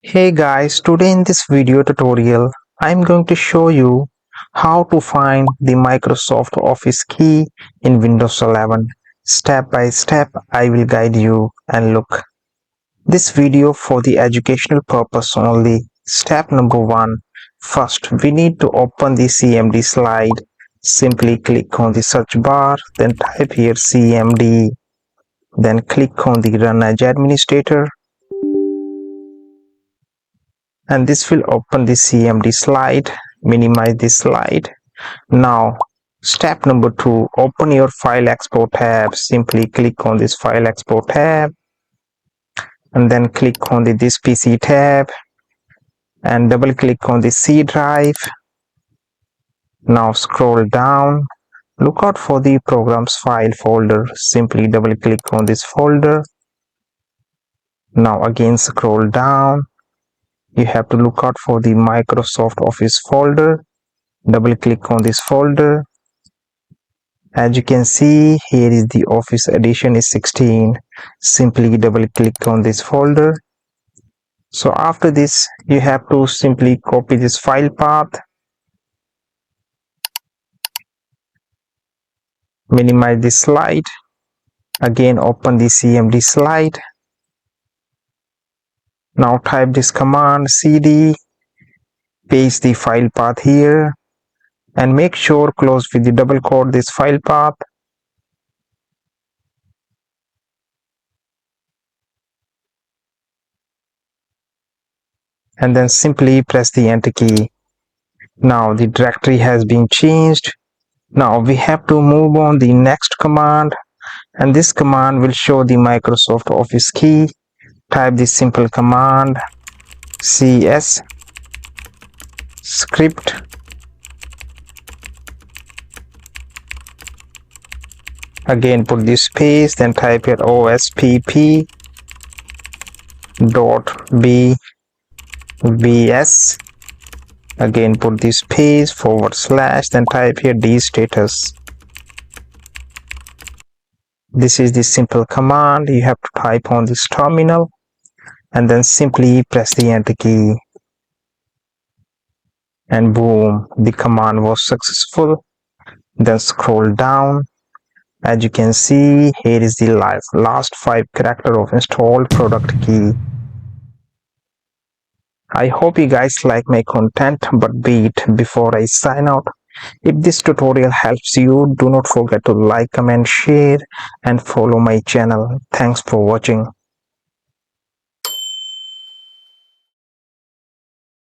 Hey guys, today in this video tutorial, I'm going to show you how to find the Microsoft Office key in Windows 11. Step by step, I will guide you and look. This video for the educational purpose only. Step number 1. First, we need to open the CMD slide. Simply click on the search bar, then type here CMD. Then click on the Run as Administrator. And this will open the CMD slide. Minimize this slide. Now step number 2, open your file export tab. Simply click on this file export tab and then click on this PC tab and double click on the C drive. Now scroll down, look out for the programs file folder. Simply double click on this folder. Now again scroll down, you have to look out for the Microsoft Office folder. Double click on this folder. As you can see, here is the Office edition is 16. Simply double click on this folder. So after this, you have to simply copy this file path, minimize this slide, again open the CMD slide. Now type this command cd, paste the file path here, and make sure close with the double quote this file path. And then simply press the enter key. Now the directory has been changed. Now we have to move on the next command, and this command will show the Microsoft Office key. Type this simple command cs script again put this space, then type here ospp dot bvs, again put this space / then type here d status. This is the simple command you have to type on this terminal and then simply press the enter key, and boom, the command was successful. Then scroll down. As you can see, here is the last 5 character of installed product key. I hope you guys like my content, but wait, before I sign out, if this tutorial helps you, do not forget to like, comment, share and follow my channel. Thanks for watching.